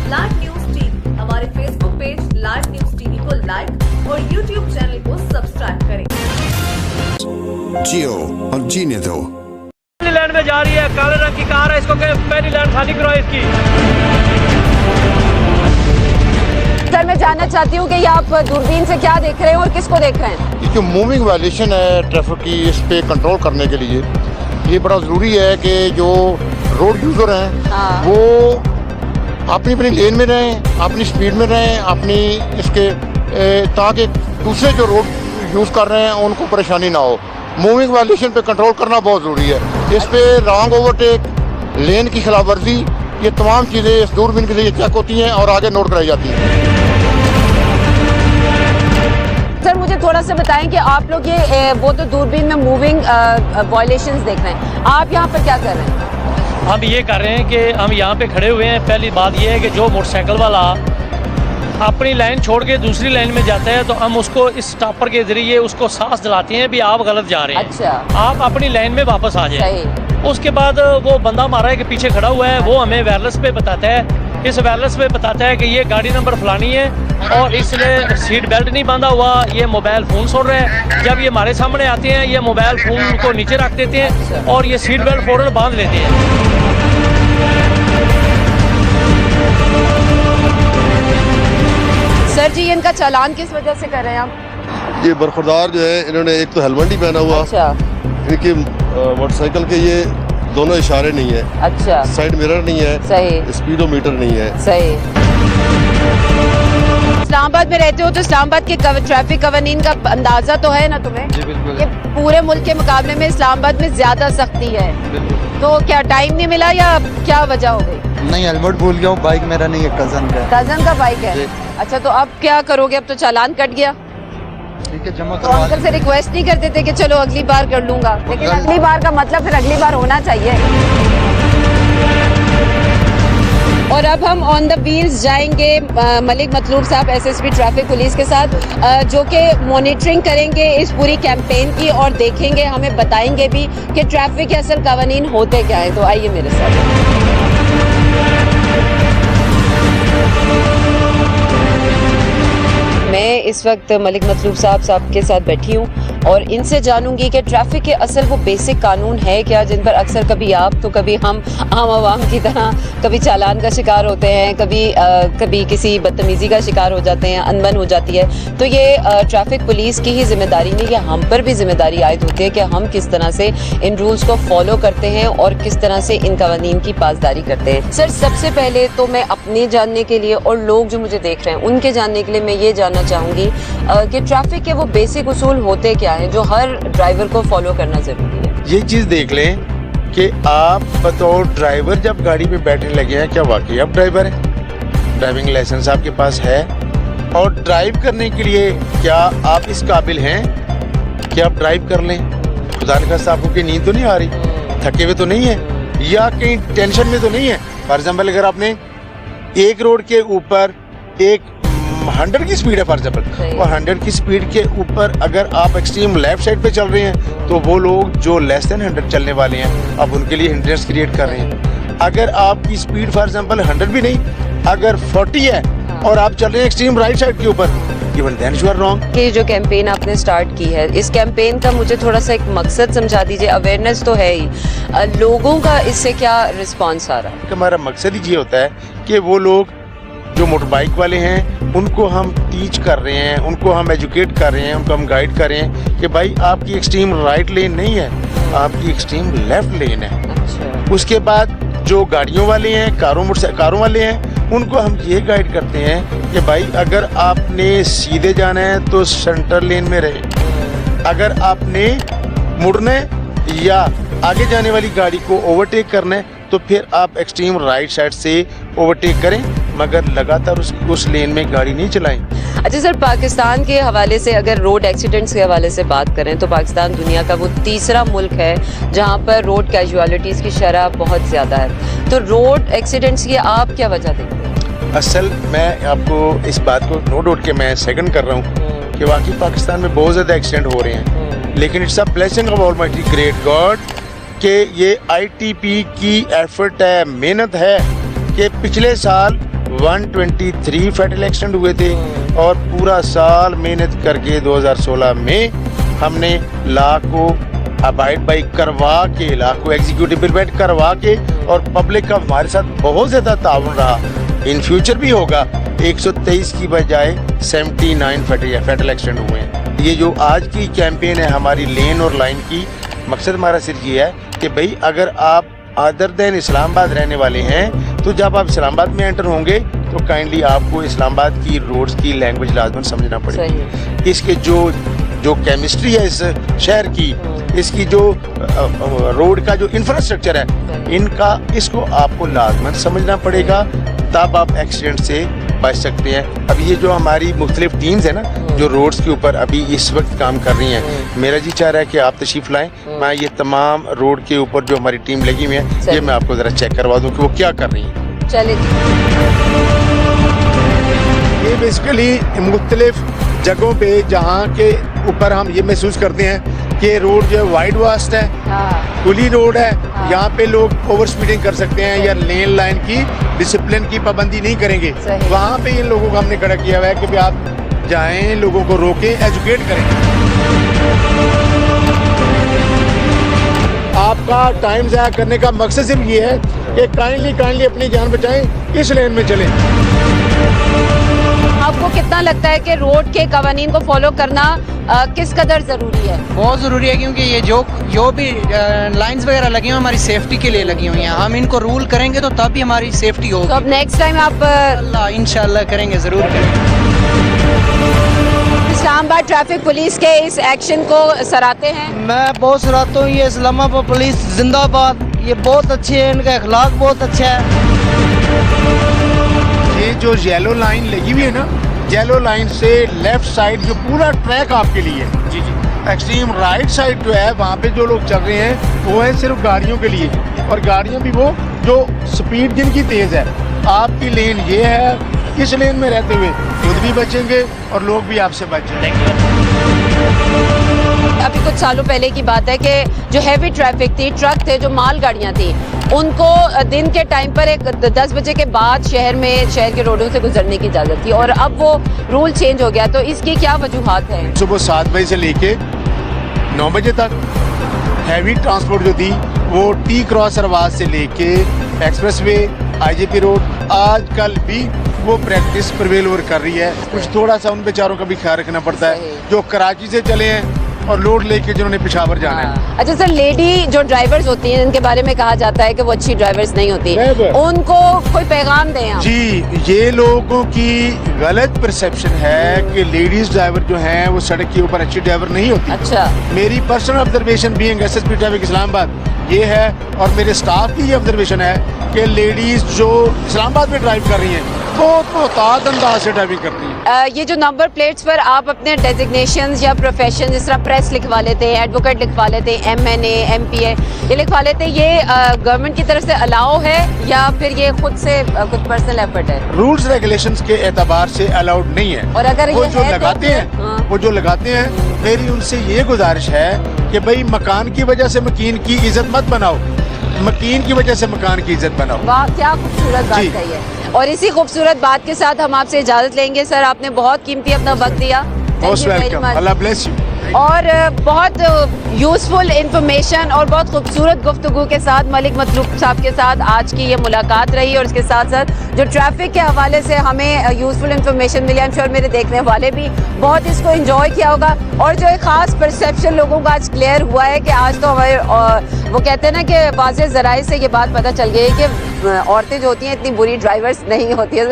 Live news TV हमारे Facebook page live news TV को like और यूट्यूब चैनल को सब्सक्राइब करें। जियो और जीने दो। पहली लाइन में जा रही है, काले रंग की कार है, इसको पहली लाइन खाली करो इसकी। सर मैं जानना चाहती हूँ कि ये आप दूरबीन से क्या देख रहे हैं और किसको देख रहे हैं? ये जो मूविंग वायलेशन है ट्रैफिक की, इस पे कंट्रोल करने के लिए ये बड़ा ज़रूरी है कि जो रोड यूज़र हैं वो अपनी अपनी लेन में रहें, अपनी स्पीड में रहें, अपनी इसके ताकि दूसरे जो रोड यूज़ कर रहे हैं उनको परेशानी ना हो। मूविंग वायलेशन पे कंट्रोल करना बहुत ज़रूरी है। इस पे रॉन्ग ओवरटेक, लेन की खिलाफ वर्जी, ये तमाम चीज़ें इस दूरबीन के जरिए चेक होती हैं और आगे नोट कराई जाती हैं। सर मुझे थोड़ा सा बताएं कि आप लोग ये वो तो दूरबीन में मूविंग वायलेशंस देख रहे हैं, आप यहाँ पर क्या कर रहे हैं? हम ये कर रहे हैं कि हम यहाँ पे खड़े हुए हैं। पहली बात ये है कि जो मोटरसाइकिल वाला अपनी लाइन छोड़ के दूसरी लाइन में जाता है तो हम उसको इस स्टॉपर के जरिए उसको सांस दिलाते हैं भी आप गलत जा रहे हैं। अच्छा। आप अपनी लाइन में वापस आ जाए। सही। उसके बाद वो बंदा हमारा है कि पीछे खड़ा हुआ है, वो हमें वायरलेस पे बताता है, इस वायरलेस पे बताता है कि ये गाड़ी नंबर फलानी है और इसने सीट बेल्ट नहीं बांधा हुआ, ये मोबाइल फ़ोन सुन रहा है। जब ये हमारे सामने आते हैं ये मोबाइल फ़ोन को नीचे रख देते हैं और ये सीट बेल्ट फ़ौरन बांध लेते हैं। सर जी इनका चालान किस वजह से कर रहे हैं आप? ये बरखुरदार जो है इन्होंने एक तो हेलमेट नहीं पहना हुआ। अच्छा। इनके मोटरसाइकिल के ये दोनों इशारे नहीं है। अच्छा। साइड मिरर नहीं है। सही। स्पीडोमीटर नहीं है। सही। इस्लामाबाद में रहते हो तो इस्लामाबाद के ट्रैफिक कवानीन का अंदाजा तो है ना तुम्हें? जी बिल्कुल। ये पूरे मुल्क के मुकाबले में इस्लामाबाद में ज्यादा सख्ती है। तो क्या टाइम नहीं मिला या क्या वजह हो गई? नहीं, हेलमेट भूल गया हूँ, बाइक मेरा नहीं है, कजन का। कजन का बाइक है? अच्छा तो अब क्या करोगे? अब तो चालान कट गया। ठीक है, जमा तो करवा अंकल से रिक्वेस्ट नहीं करते थे कि चलो अगली बार कर लूंगा, लेकिन अगली बार का मतलब फिर अगली बार होना चाहिए। और अब हम ऑन द व्हील्स जाएंगे मलिक मतलूब साहब एसएसपी ट्रैफिक पुलिस के साथ, जो कि मॉनिटरिंग करेंगे इस पूरी कैंपेन की और देखेंगे, हमें बताएंगे भी कि ट्रैफिक के असल कवानीन होते क्या है। तो आइए मेरे साथ। मैं इस वक्त मलिक मतलूब साहब के साथ बैठी हूँ और इनसे जानूंगी कि ट्रैफिक के असल वो बेसिक कानून है क्या, जिन पर अक्सर कभी आप तो कभी हम आम आवाम की तरह कभी चालान का शिकार होते हैं, कभी किसी बदतमीज़ी का शिकार हो जाते हैं, अनबन हो जाती है। तो ये ट्रैफिक पुलिस की ही जिम्मेदारी नहीं, ये हम पर भी जिम्मेदारी आयद होती है कि हम किस तरह से इन रूल्स को फॉलो करते हैं और किस तरह से इन कवानीन की पासदारी करते हैं। सर सबसे पहले तो मैं अपने जानने के लिए और लोग जो मुझे देख रहे हैं उनके जानने के लिए मैं ये जानना चाहूँगी कि ट्रैफिक के वो बेसिक उसूल होते क्या हैं जो हर ड्राइवर को फॉलो करना ज़रूरी है। ये चीज़ देख लें कि आप बतौर ड्राइवर जब गाड़ी पे बैठने लगे हैं, क्या वाकई आप ड्राइवर हैं? ड्राइविंग लाइसेंस आपके पास है? और ड्राइव करने के लिए क्या आप इस काबिल हैं कि आप ड्राइव कर लें? खुदा न खास्ता आपको कहीं नींद तो नहीं आ रही, थके हुए तो नहीं है, या कहीं टेंशन में तो नहीं है? फॉर एग्जाम्पल अगर आपने एक रोड के ऊपर एक 100 की स्पीड है फॉर एग्जाम्पल, और 100 की स्पीड के ऊपर अगर आप एक्सट्रीम लेफ्ट साइड पे चल रहे हैं तो वो लोग जो लेस देन 100 चलने वाले हैं आप उनके लिए हिंड्रेंस क्रिएट कर रहे हैं। अगर आपकी स्पीड फॉर एग्जाम्पल 100 भी नहीं, अगर 40 है और आप चल रहे हैं एक्सट्रीम राइट साइड के ऊपर, even then you are wrong. ये जो कैंपेन आपने स्टार्ट की है, इस कैंपेन का मुझे थोड़ा सा एक मकसद समझा दीजिए। अवेयरनेस तो है ही, लोगों का इससे क्या रिस्पॉन्स आ रहा है? हमारा मकसद ही ये होता है कि वो लोग जो मोटर बाइक वाले हैं उनको हम टीच कर रहे हैं, उनको हम एजुकेट कर रहे हैं, उनको हम गाइड कर रहे हैं कि भाई आपकी एक्सट्रीम राइट लेन नहीं है, आपकी एक्सट्रीम लेफ्ट लेन है। अच्छा। उसके बाद जो गाड़ियों वाले हैं, कारों वाले हैं, उनको हम ये गाइड करते हैं कि भाई अगर आपने सीधे जाना है तो सेंटर लेन में रहे, अगर आपने मुड़ना है या आगे जाने वाली गाड़ी को ओवरटेक करना है तो फिर आप एक्सट्रीम राइट साइड से ओवरटेक करें, मगर लगातार उस लेन में गाड़ी नहीं चलाएं। अच्छा सर, पाकिस्तान के हवाले से अगर रोड एक्सीडेंट्स के हवाले से बात करें तो पाकिस्तान दुनिया का वो तीसरा मुल्क है जहां पर रोड कैजुअलिटीज़ की शरह बहुत ज़्यादा है। तो रोड एक्सीडेंट्स की आप क्या वजह देखते हैं? असल मैं आपको इस बात को नोट आउट के मैं सेकंड कर रहा हूँ कि वाकई पाकिस्तान में बहुत ज़्यादा एक्सीडेंट हो रहे हैं, लेकिन it's a blessing of almighty great God कि ये ITP की एफर्ट है, मेहनत है कि पिछले साल 123 फैटल एक्सीडेंट हुए थे और पूरा साल मेहनत करके 2016 में हमने लॉ को अबाइड बाई करवा के, लॉ को एग्जीक्यूटिव प्रिवेंट करवा के, और पब्लिक का हमारे साथ बहुत ज़्यादा ताउन रहा, इन फ्यूचर भी होगा। 123 की बजाय 79 फैटल एक्सीडेंट हुए हैं। ये जो आज की कैंपेन है हमारी लेन और लाइन की, मकसद हमारा सिर्फ ये है कि भाई अगर आप अदर देन इस्लामाबाद रहने वाले हैं तो जब आप इस्लामाबाद में एंटर होंगे तो काइंडली आपको इस्लामाबाद की रोड्स की लैंग्वेज लाजमन समझना पड़ेगी। इसके जो केमिस्ट्री है इस शहर की, इसकी जो रोड का जो इंफ्रास्ट्रक्चर है इनका, इसको आपको लाजमन समझना पड़ेगा, तब आप एक्सीडेंट से बच सकते हैं। अब ये जो हमारी मुख्तलिफ टीम्स है ना जो रोड्स के ऊपर अभी इस वक्त काम कर रही हैं, मेरा जी चाह रहा है कि आप तशरीफ लाएं, मैं ये तमाम रोड के ऊपर जो हमारी टीम लगी हुई है ये मैं आपको ज़रा चेक करवा दूं कि वो क्या कर रही है। चलिए, ये बेसिकली मुख्तलिफ जगहों पे जहाँ के ऊपर हम ये महसूस करते हैं कि रोड जो है वाइड वास्ट है, खुली रोड है, यहाँ पे लोग ओवर स्पीडिंग कर सकते हैं या लेन लाइन की डिसिप्लिन की पाबंदी नहीं करेंगे। वहाँ पे इन लोगों को हमने खड़ा किया हुआ है कि भाई आप जाएं, लोगों को रोकें, एजुकेट करें। आपका टाइम ज़ाया करने का मकसद सिर्फ ये है कि काइंडली अपनी जान बचाएं, इस लेन में चलें। आपको कितना लगता है कि रोड के कवानीन को फॉलो करना किस कदर ज़रूरी है? बहुत ज़रूरी है, क्योंकि ये जो भी लाइंस वगैरह लगी हुई हैं हमारी सेफ्टी के लिए लगी हुई हैं। हम इनको रूल करेंगे तो तब भी हमारी सेफ्टी होगी। तो अब नेक्स्ट टाइम आप इंशाल्लाह करेंगे, ज़रूर करेंगे। इस्लामाबाद ट्रैफिक पुलिस के इस एक्शन को सराहते हैं। मैं बहुत सराहता हूँ, ये इस्लामाबाद पुलिस जिंदाबाद, ये बहुत अच्छी है, इनका अखलाक बहुत अच्छा है। ये जो येलो लाइन लगी हुई है ना, येलो लाइन से लेफ्ट साइड जो पूरा ट्रैक आपके लिए है, जी एक्सट्रीम राइट साइड जो है वहाँ पे जो लोग चल रहे हैं वो है सिर्फ गाड़ियों के लिए, और गाड़ियाँ भी वो जो स्पीड जिनकी तेज़ है। आपकी लेन ये है, इस लेन में रहते हुए खुद भी बचेंगे और लोग भी आपसे बचेंगे। अभी कुछ सालों पहले की बात है कि जो हैवी ट्रैफिक थी, ट्रक थे, जो माल गाड़ियाँ थी, उनको दिन के टाइम पर एक 10 बजे के बाद शहर के रोडों से गुजरने की इजाज़त थी, और अब वो रूल चेंज हो गया। तो इसकी क्या वजूहात हैं? सुबह 7 बजे से लेके 9 बजे तक हैवी ट्रांसपोर्ट जो थी वो टी क्रॉस अरवाज से लेके एक्सप्रेसवे, आईजीपी रोड, आजकल भी वो प्रैक्टिस प्रिवेल ओवर कर रही है। कुछ थोड़ा सा उन बेचारों का भी ख्याल रखना पड़ता है जो कराची से चले हैं और लोड लेके जिन्होंने पेशावर जाना है। अच्छा सर, लेडी जो ड्राइवर्स होती हैं जिनके बारे में कहा जाता है कि वो अच्छी ड्राइवर्स नहीं होती, उनको कोई पैगाम दें आप? जी, ये लोगों की गलत परसेप्शन है कि लेडीज ड्राइवर जो हैं वो सड़क के ऊपर अच्छी ड्राइवर नहीं होती। अच्छा, मेरी personal observation being SSP traffic Islamabad ये है, और मेरे स्टाफ की ये ऑब्जर्वेशन है कि लेडीज जो इस्लामाबाद में ड्राइव कर रही हैं बहुत मोहतात अंदाज से ड्राइविंग करती हैं। ये जो नंबर प्लेट्स पर आप अपने डेजिग्नेशंस या प्रोफेशन, जिस तरह प्रेस लिखवा लेते हैं, एडवोकेट लिखवा लेते हैं, MNA, MPA ये लिखवा लेते हैं, ये गवर्नमेंट की तरफ से अलाउ है या फिर ये खुद से कुछ पर्सनल एफर्ट है? रूल्स रेगुलेशंस के एतबार से अलाउड नहीं है। और अगर वो ये जो है लगाते तो हैं वो जो लगाते हैं, मेरी उनसे ये गुजारिश है कि भाई मकान की वजह से मकीन की इज्जत मत बनाओ, मकीन की वजह से मकान की इज्जत बनाओ। वाह, क्या खूबसूरत बात कही है। और इसी खूबसूरत बात के साथ हम आपसे इजाजत लेंगे। सर, आपने बहुत कीमती अपना वक्त दिया। Most welcome, Allah bless you. और बहुत यूज़फुल इंफॉर्मेशन और बहुत खूबसूरत गुफ्तगू के साथ मलिक मतलूब साहब के साथ आज की ये मुलाकात रही, और इसके साथ साथ जो ट्रैफिक के हवाले से हमें यूज़फुल इंफॉर्मेशन मिली, आई एम श्योर मेरे देखने वाले भी बहुत इसको एंजॉय किया होगा। और जो एक ख़ास परसेप्शन लोगों का आज क्लियर हुआ है कि आज तो हमारे वो कहते हैं ना कि वाज़ेह ज़राए से ये बात पता चल गई है कि औरतें जो होती हैं इतनी बुरी ड्राइवर्स नहीं होती है।